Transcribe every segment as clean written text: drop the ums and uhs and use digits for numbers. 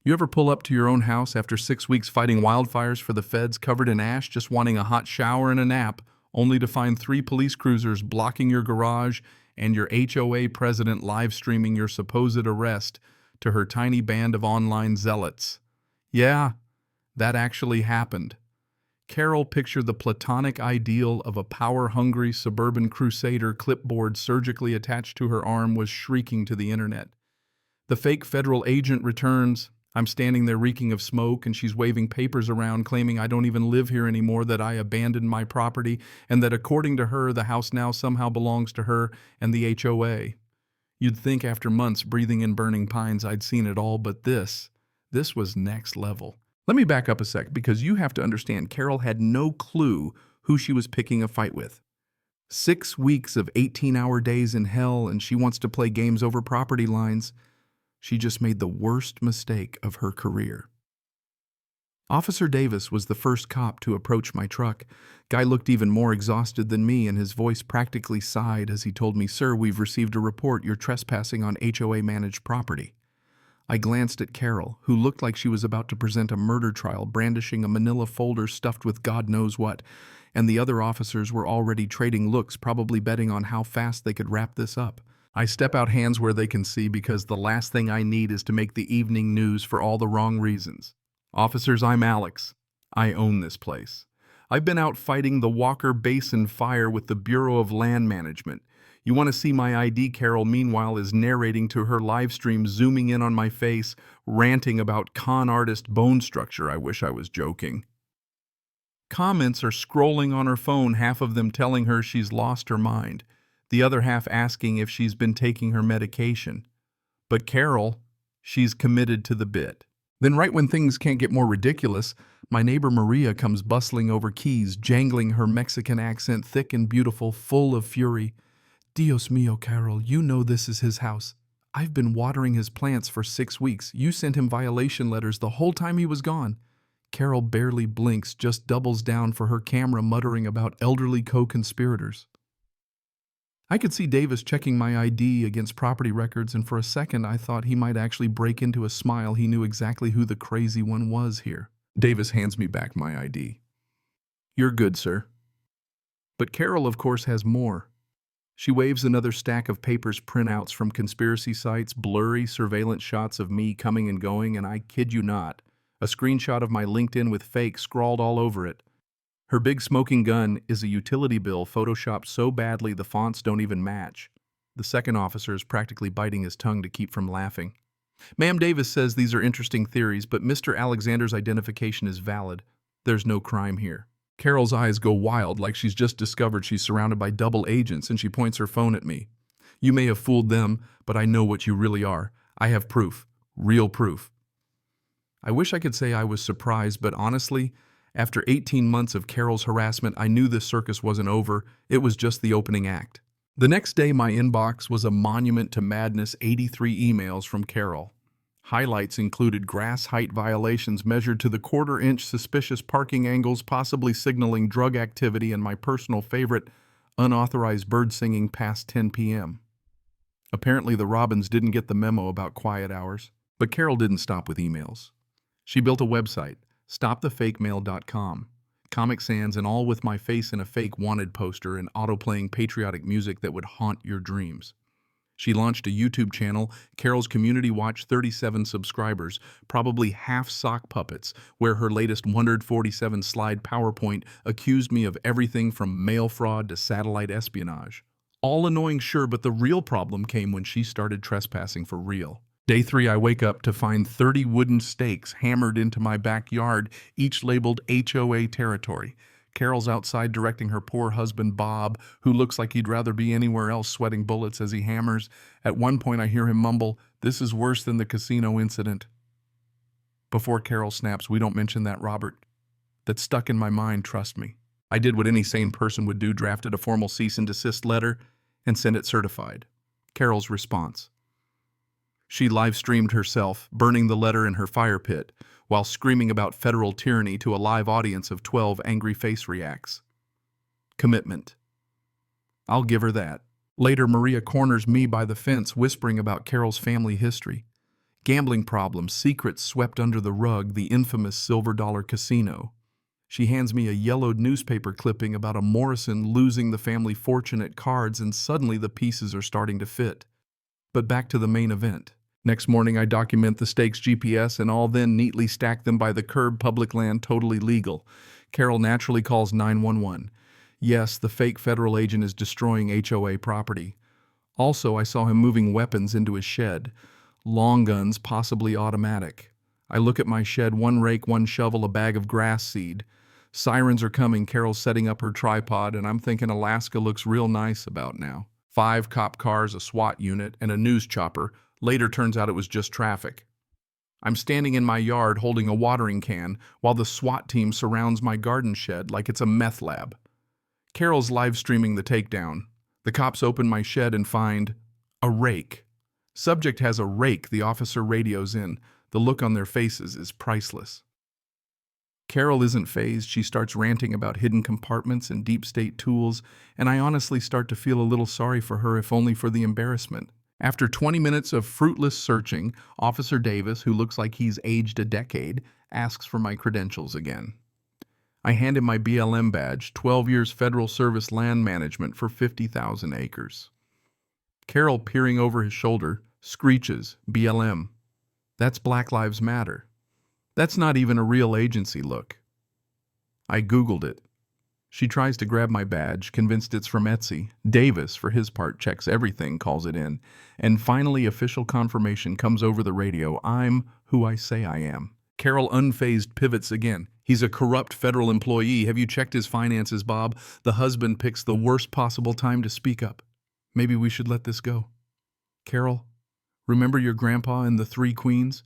You ever pull up to your own house after 6 weeks fighting wildfires for the feds, covered in ash, just wanting a hot shower and a nap, only to find 3 police cruisers blocking your garage and your HOA president live streaming your supposed arrest to her tiny band of online zealots? Yeah, that actually happened. Carol pictured the platonic ideal of a power-hungry suburban crusader, clipboard surgically attached to her arm, was shrieking to the internet. The fake federal agent returns. I'm standing there reeking of smoke, and she's waving papers around claiming I don't even live here anymore, that I abandoned my property, and that according to her, the house now somehow belongs to her and the HOA. You'd think after months breathing in burning pines I'd seen it all, but this was next level. Let me back up a sec, because you have to understand Carol had no clue who she was picking a fight with. 6 weeks of 18-hour days in hell, and she wants to play games over property lines. She just made the worst mistake of her career. Officer Davis was the first cop to approach my truck. Guy looked even more exhausted than me, and his voice practically sighed as he told me, "Sir, we've received a report you're trespassing on HOA-managed property." I glanced at Carol, who looked like she was about to present a murder trial, brandishing a manila folder stuffed with God knows what, and the other officers were already trading looks, probably betting on how fast they could wrap this up. I step out hands where they can see, because the last thing I need is to make the evening news for all the wrong reasons. Officers, I'm Alex. I own this place. I've been out fighting the Walker Basin fire with the Bureau of Land Management. You want to see my ID? Carol, meanwhile, is narrating to her live stream, zooming in on my face, ranting about con artist bone structure. I wish I was joking. Comments are scrolling on her phone, half of them telling her she's lost her mind, the other half asking if she's been taking her medication. But Carol, she's committed to the bit. Then right when things can't get more ridiculous, my neighbor Maria comes bustling over keys, jangling her Mexican accent, thick and beautiful, full of fury. "Dios mío, Carol, you know this is his house. I've been watering his plants for 6 weeks. You sent him violation letters the whole time he was gone." Carol barely blinks, just doubles down for her camera, muttering about elderly co-conspirators. I could see Davis checking my ID against property records, and for a second I thought he might actually break into a smile. He knew exactly who the crazy one was here. Davis hands me back my ID. "You're good, sir." But Carol, of course, has more. She waves another stack of papers, printouts from conspiracy sites, blurry surveillance shots of me coming and going, and I kid you not, a screenshot of my LinkedIn with fake scrawled all over it. Her big smoking gun is a utility bill photoshopped so badly the fonts don't even match. The second officer is practically biting his tongue to keep from laughing. "Ma'am, Davis says these are interesting theories, but Mr. Alexander's identification is valid. There's no crime here." Carol's eyes go wild, like she's just discovered she's surrounded by double agents, and she points her phone at me. "You may have fooled them, but I know what you really are. I have proof. Real proof." I wish I could say I was surprised, but honestly, after 18 months of Carol's harassment, I knew this circus wasn't over. It was just the opening act. The next day, my inbox was a monument to madness. 83 emails from Carol. Highlights included grass height violations measured to the quarter-inch, suspicious parking angles, possibly signaling drug activity, and my personal favorite, unauthorized bird singing past 10 p.m. Apparently the Robins didn't get the memo about quiet hours. But Carol didn't stop with emails. She built a website, stopthefakemail.com, Comic Sans, and all with my face in a fake wanted poster and auto-playing patriotic music that would haunt your dreams. She launched a YouTube channel, Carol's Community Watch, 37 subscribers, probably half sock puppets, where her latest 147-slide PowerPoint accused me of everything from mail fraud to satellite espionage. All annoying, sure, but the real problem came when she started trespassing for real. Day 3, I wake up to find 30 wooden stakes hammered into my backyard, each labeled HOA territory. Carol's outside directing her poor husband, Bob, who looks like he'd rather be anywhere else, sweating bullets as he hammers. At one point, I hear him mumble, "This is worse than the casino incident." Before Carol snaps, "We don't mention that, Robert." That stuck in my mind, trust me. I did what any sane person would do, drafted a formal cease and desist letter, and sent it certified. Carol's response. She live-streamed herself, burning the letter in her fire pit, while screaming about federal tyranny to a live audience of 12 angry face reacts. Commitment. I'll give her that. Later, Maria corners me by the fence, whispering about Carol's family history. Gambling problems, secrets swept under the rug, the infamous Silver Dollar Casino. She hands me a yellowed newspaper clipping about a Morrison losing the family fortune at cards, and suddenly the pieces are starting to fit. But back to the main event. Next morning, I document the stakes GPS and all, then neatly stack them by the curb, public land, totally legal. Carol naturally calls 911. Yes, the fake federal agent is destroying HOA property. Also, I saw him moving weapons into his shed. Long guns, possibly automatic. I look at my shed, one rake, one shovel, a bag of grass seed. Sirens are coming, Carol's setting up her tripod, and I'm thinking Alaska looks real nice about now. 5 cop cars, a SWAT unit, and a news chopper. Later turns out it was just traffic. I'm standing in my yard holding a watering can while the SWAT team surrounds my garden shed like it's a meth lab. Carol's live streaming the takedown. The cops open my shed and find a rake. Subject has a rake, the officer radios in. The look on their faces is priceless. Carol isn't fazed. She starts ranting about hidden compartments and deep state tools, and I honestly start to feel a little sorry for her, if only for the embarrassment. After 20 minutes of fruitless searching, Officer Davis, who looks like he's aged a decade, asks for my credentials again. I hand him my BLM badge, 12 years federal service land management for 50,000 acres. Carol, peering over his shoulder, screeches, BLM. That's Black Lives Matter. That's not even a real agency look. I Googled it. She tries to grab my badge, convinced it's from Etsy. Davis, for his part, checks everything, calls it in. And finally, official confirmation comes over the radio. I'm who I say I am. Carol, unfazed, pivots again. He's a corrupt federal employee. Have you checked his finances, Bob? The husband picks the worst possible time to speak up. Maybe we should let this go. Carol, remember your grandpa and the 3 queens?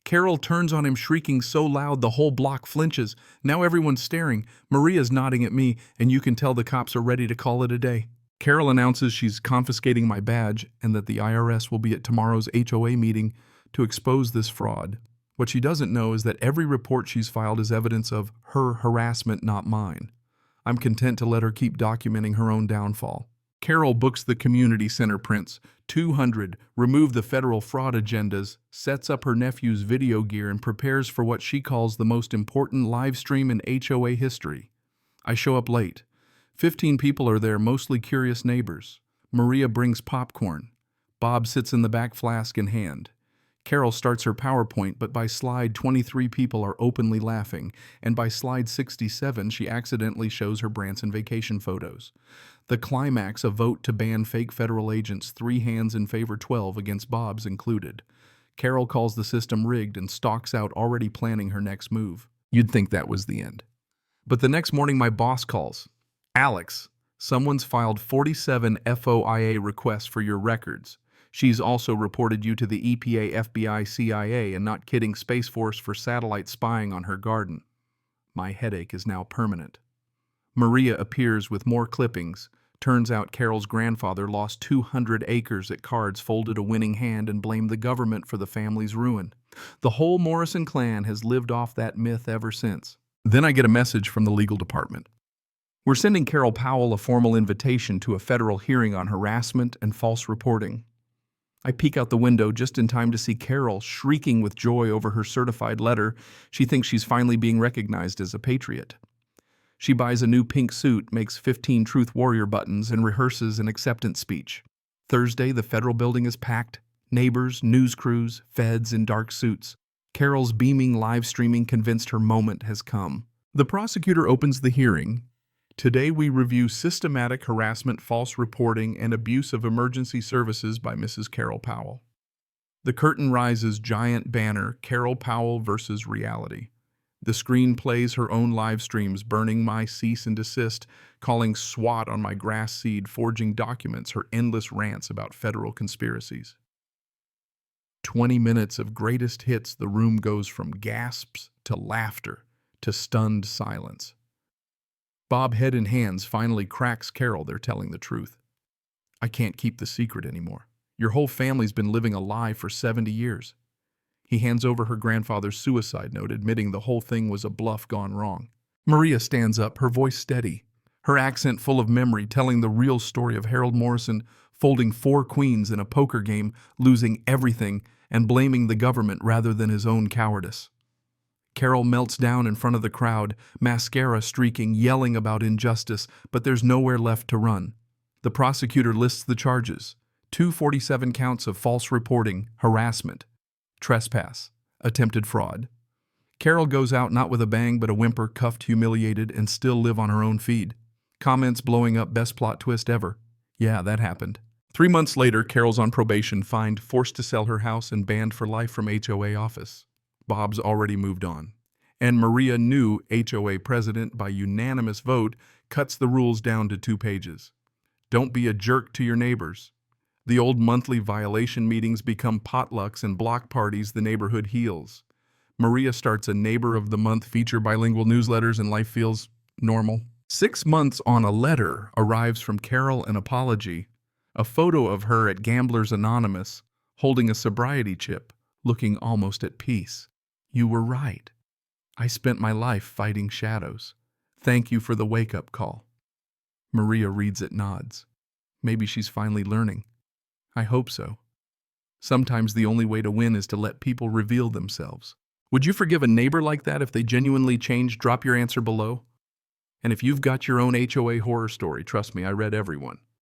Carol turns on him, shrieking so loud the whole block flinches. Now everyone's staring. Maria's nodding at me, and you can tell the cops are ready to call it a day. Carol announces she's confiscating my badge and that the IRS will be at tomorrow's HOA meeting to expose this fraud. What she doesn't know is that every report she's filed is evidence of her harassment, not mine. I'm content to let her keep documenting her own downfall. Carol books the community center prints, 200, remove the federal fraud agendas, sets up her nephew's video gear, and prepares for what she calls the most important live stream in HOA history. I show up late. 15 people are there, mostly curious neighbors. Maria brings popcorn. Bob sits in the back, flask in hand. Carol starts her PowerPoint, but by slide 23 people are openly laughing, and by slide 67 she accidentally shows her Branson vacation photos. The climax, a vote to ban fake federal agents, 3 hands in favor, 12 against, Bob's included. Carol calls the system rigged and stalks out, already planning her next move. You'd think that was the end. But the next morning my boss calls. Alex, someone's filed 47 FOIA requests for your records. She's also reported you to the EPA, FBI, CIA, and not kidding, Space Force for satellite spying on her garden. My headache is now permanent. Maria appears with more clippings. Turns out Carol's grandfather lost 200 acres at cards, folded a winning hand, and blamed the government for the family's ruin. The whole Morrison clan has lived off that myth ever since. Then I get a message from the legal department. We're sending Carol Powell a formal invitation to a federal hearing on harassment and false reporting. I peek out the window just in time to see Carol shrieking with joy over her certified letter. She thinks she's finally being recognized as a patriot. She buys a new pink suit, makes 15 Truth Warrior buttons, and rehearses an acceptance speech. Thursday, the federal building is packed. Neighbors, news crews, feds in dark suits. Carol's beaming live streaming convinced her moment has come. The prosecutor opens the hearing. Today we review systematic harassment, false reporting, and abuse of emergency services by Mrs. Carol Powell. The curtain rises, giant banner, Carol Powell versus reality. The screen plays her own live streams, burning my cease and desist, calling SWAT on my grass seed, forging documents, her endless rants about federal conspiracies. 20 minutes of greatest hits. The room goes from gasps to laughter to stunned silence. Bob, head in hands, finally cracks Carol they're telling the truth. I can't keep the secret anymore. Your whole family's been living a lie for 70 years. He hands over her grandfather's suicide note, admitting the whole thing was a bluff gone wrong. Maria stands up, her voice steady, her accent full of memory, telling the real story of Harold Morrison folding 4 queens in a poker game, losing everything, and blaming the government rather than his own cowardice. Carol melts down in front of the crowd, mascara streaking, yelling about injustice, but there's nowhere left to run. The prosecutor lists the charges: 247 counts of false reporting, harassment, trespass, attempted fraud. Carol goes out not with a bang but a whimper, cuffed, humiliated, and still live on her own feed. Comments blowing up, best plot twist ever. Yeah, that happened. 3 months later, Carol's on probation, fined, forced to sell her house, and banned for life from HOA office. Bob's already moved on. And Maria, new HOA president by unanimous vote, cuts the rules down to 2 pages. Don't be a jerk to your neighbors. The old monthly violation meetings become potlucks and block parties. The neighborhood heals. Maria starts a Neighbor of the Month feature, bilingual newsletters, and life feels normal. 6 months on, a letter arrives from Carol, an apology, a photo of her at Gamblers Anonymous, holding a sobriety chip, looking almost at peace. You were right. I spent my life fighting shadows. Thank you for the wake-up call. Maria reads it, nods. Maybe she's finally learning. I hope so. Sometimes the only way to win is to let people reveal themselves. Would you forgive a neighbor like that if they genuinely changed? Drop your answer below. And if you've got your own HOA horror story, trust me, I read everyone.